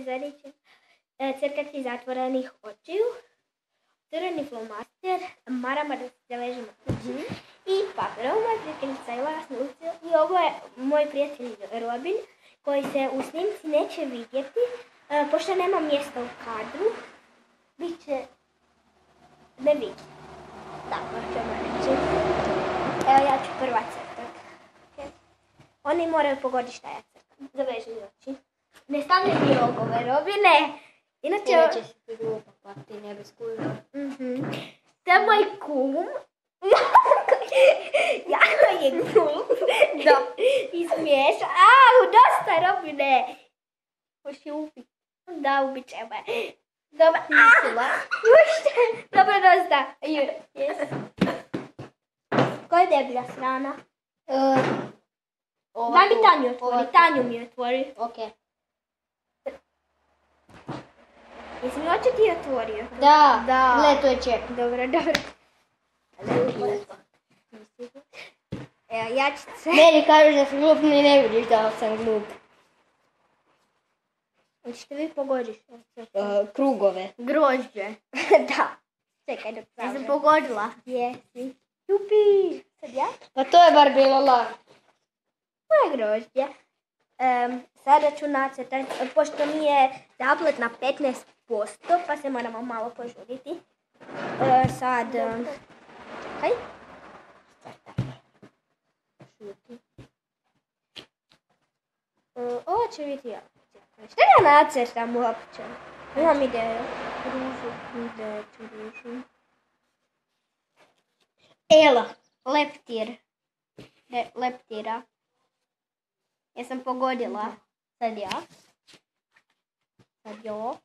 Zariće. Crtati zatvorenih očiju. Crveni flomaster, marama da se zavežemo i papirovu matriklica i lasnu uciju. I ovo je moj prijatelj Robin, koji se u snimci neće vidjeti, pošto nema mjesta u kadru, bit će nevidljiv. Tako ćemo reći. Evo ja ću prva crtat. Okay. Oni moraju pogoditi šta ja crtam. Zaveži mi oči. Ne stavljaj mi rogove, Robine. Inače si ti glupa, pa ti ne bi skužila. To je moj kum. Jako je glup. Da. I smiješan. Dosta, Robine. Hoći ubiti. Da, ubit će me. Dobro. Dobro, dosta. Yes. Koja je deblja strana? Daj mi Tanju otvori. Tanju mi otvori. Okej. Jesi mi oči ti otvorio? Da. Da. Gle, to je čep. Dobro. Evo, ja ću se... Meni kažeš da sam glup, ni ne vidiš da sam glup. Hoćete vi pogoditi? Krugove. Grožđe. Da. Čekaj da pravim. Ja sam pogodila. Jesi. Jupi. Sad ja? Pa to je bar bilo lako. Moje grožđe. Sada ću nacrtati, pošto mi je tablet na 15%, pa se moramo malo požuriti. Sad... Čekaj. Ovo će biti ja. Šta ja nacrtam uopće? Imam ideju. Ružu. Ela. Leptira. Jesam pogodila. Sad ja. Sad jo.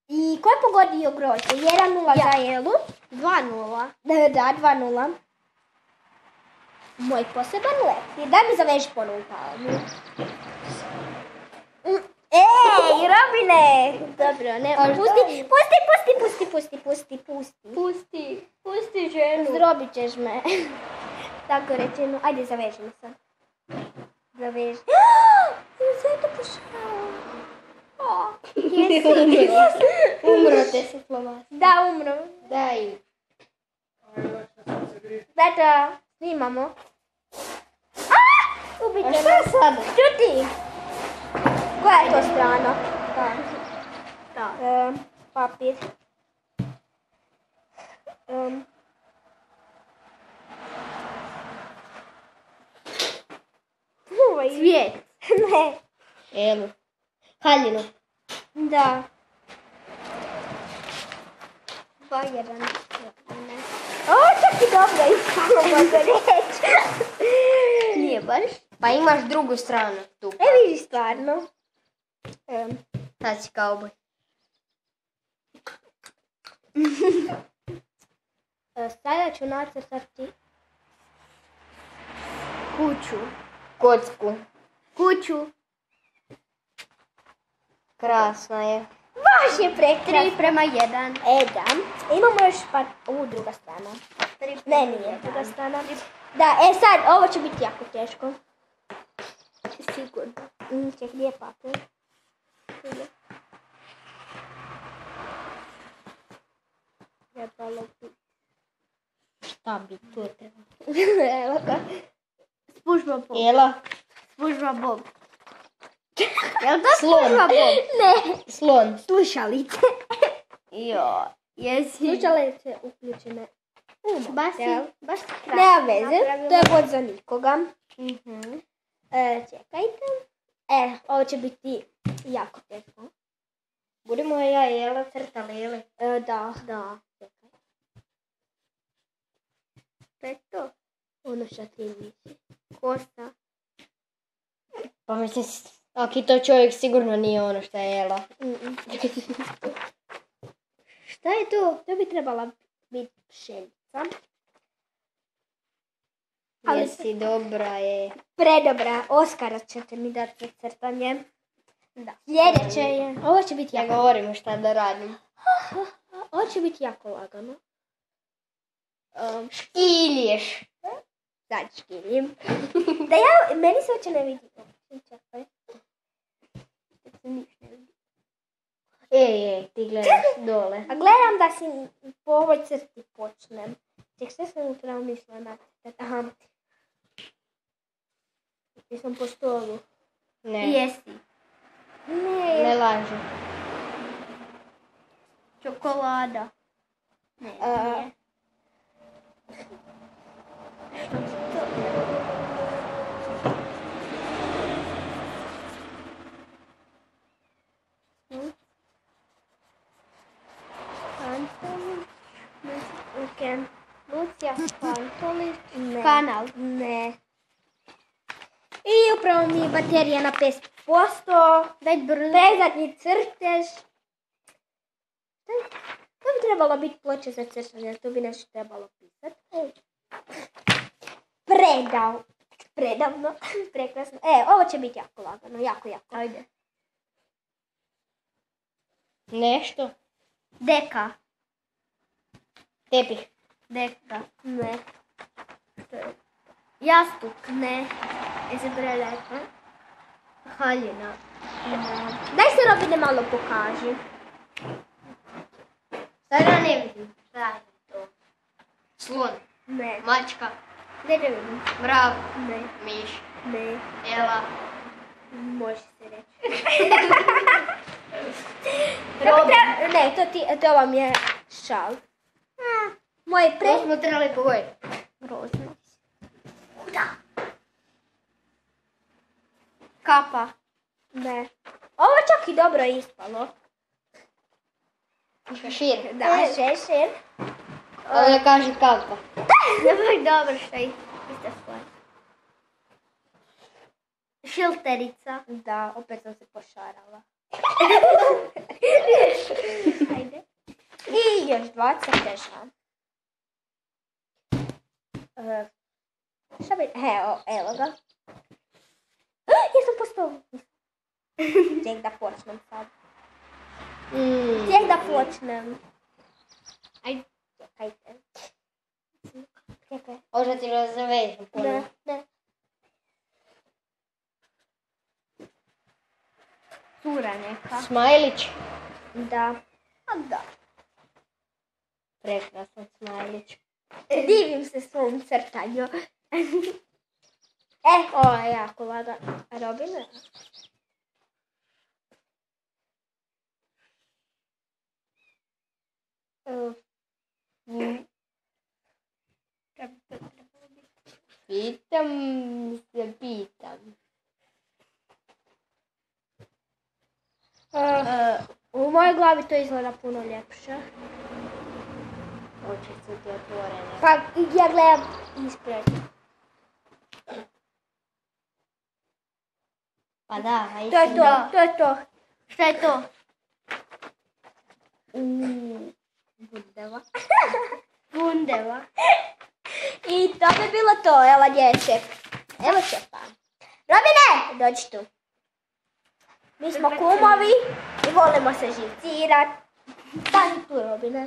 I ko je pogodio grožđe? 1-0 za Elu. 2-0. Da, 2-0. Moj poseban leptir. Daj mi zaveži ponovu palmu. Ej, Robine! Dobro, ne, pusti ženu. Zdrobit ćeš me. Tako rečeno. Ajde, zaveži me sad. Zaveži. Sve to pošao. Umro te se flomaster. Da, umro. Daj. Beta, snimamo. Ubit A će šta me. sada? Čuti! Koja je to strana? Da. Papir. Cvijet. Ne. Elu. Haljinu. Da. 2-1. Čak i dobro ispalo mogu reći. Nije baš. Pa imaš drugu stranu tu. Vidi stvarno. Sad si kauboj. Sada ću nacrtati kuću. Kocku. Kuću. Krasna je. Baš je prekrasno. 3:1. Da. Imamo još druga strana. Ne, nije druga strana. Da, sad, ovo će biti jako teško. Sigurno. Ček, gdje je papir? Trebalo bi. Šta bi to trebalo? Evo ga. Spužba Bob. Ela. Spužba Bob. Jel to Slon. Spužba Bob? Ne. Slon. Slušalice. Jo. Jesi. Slušalice uključene. Baš krasno. Nema veze, to je bod za nikoga. Čekajte. Ovo će biti jako teško. Budemo ja i Ela crtali, ili? Da. Čekaj. To je to. Ono što ti misli. Kosa. Pa mislim, aki to čovjek sigurno nije ono što je Ela. Šta je to? To bi trebala biti pšenica. Jesi dobra je. Predobra. Oskara ćete mi dati za crtanje. Da. Sljedeće je. Ovo će biti Ja jako. govorim šta da radim. Ovo će biti jako lagano. Škilješ. Sad škiljem. Meni se uopće ne vidi. Čekaj. Ne, ti gledaš dole. A gledam da si po ovoj crti počnem. Ček, sve sam upravo mislila nacrtati. Aha. Jesam po stolu. Ne, Jesi. ne laži. Čokolada. Ne, nije. Lucija Pantolić. Ne. Kanal. Ne. I upravo mi je baterija na 5%. Daj brzo. Prezadnji crtež. To bi trebalo biti ploča za crtanje, to bi nešto trebalo pisati. Predavno. Prekrasno. Ovo će biti jako lagano, jako. Ajde. Nešto. Deka. Tepih. Deka. Ne. Što je? Jastuk. Ne. Jesi prelepa? Haljina. Daj se Robine malo pokaži. Sada ne vidim. Šta je to? Slon. Ne. Mačka. Ne vidim. Mrav. Ne. Miš. Ne. Jela. Može se reći. Ne, to vam je šal. Moje To smo trebali pogoditi. Grozno. Da. Kapa. Ne. Ovo čak i dobro ispalo. Šešir. Da, šešir. Ovdje kaži kapa. Dobro što je ista stvar. Šilterica. Da, opet sam se pošarala. Ajde. I još 2 crteža. Šta bi... Evo ga. Jesam po stolu. Ček da počnem sad. Ček da počnem. Ajde. Čekajte. Čekaj. Možda ti zavežem ponovno. Ne. Cura neka. Smajlić. Da. A da. Prekrasan smajlić. Divim se svom crtanju. Ovo je jako lada. Robina. Pitam. U mojoj glavi to izgleda puno ljepše. Oči su ti otvorene. Pa ja gledam ispred. Pa da, a To je to, to je to. Šta je to? Bundeva. Bundeva. I to bi bilo to, evo dječek. Evo čepa. Robine, dođi tu. Mi smo kumovi i volimo se živcirat. Stani tu, Robine.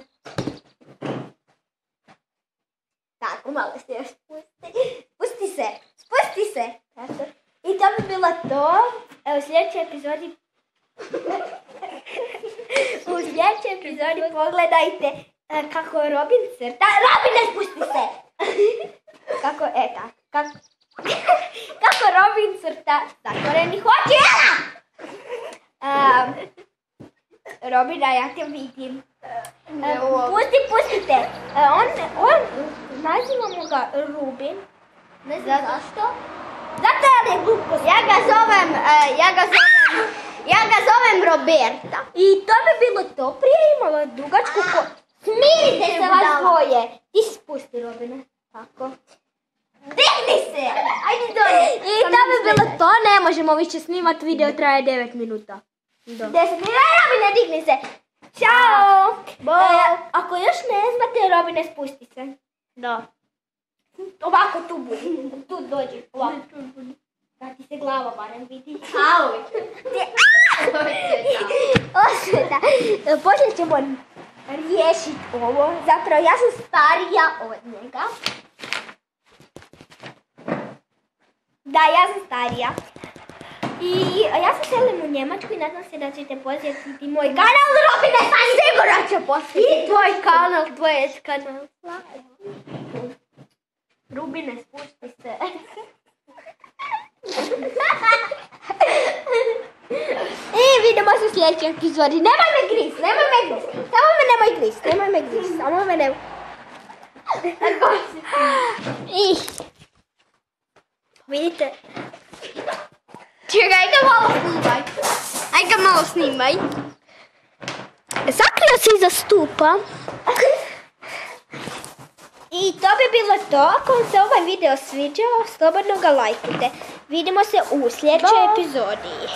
Tako, malo se još spusti. Spusti se. Tako. I to bi bilo to. Evo u sljedećoj epizodi pogledajte kako Robin crta. Robine, spusti se! Kako Robin crta zatvorenih očiju. Robina, ja te vidim. Pustite. On, nazivamo ga Rubin. Ne znam zašto. Zato je glupost. Ja ga zovem Roberta. I to bi bilo to. Prije imala dugačku Smirite se vas dvoje. Ti spusti, Robine. Tako. Digni se! Ajde dolje. I to bi bilo to. Ne možemo više snimati. Video traje 9 minuta. 10 minuta. Robine, digni se. Ćao! Ako još ne znate, Robine, spusti se. Da. Ovako tu budi. Tu dođi. Ovako. Da ti se glava barem vidi. Au! Osveta. Počet ćemo riješiti ovo. Zapravo ja sam starija od njega. Da, ja sam starija. I ja se selim u Njemačku i nadam se da ćete posjetiti moj kanal Robine, pa sigurno ću posjetiti. I tvoj kanal, tvoj kanal. Rubine, spušti se. I vidimo se u sljedećoj epizodi. Nemoj me gris. Samo me nemoj. Vidite. Čekaj, aj ga malo snimaj. Sakrio se iza stupa. I to bi bilo to. Ako vam se ovaj video sviđao, slobodno ga lajkujte. Vidimo se u sljedećoj epizodi.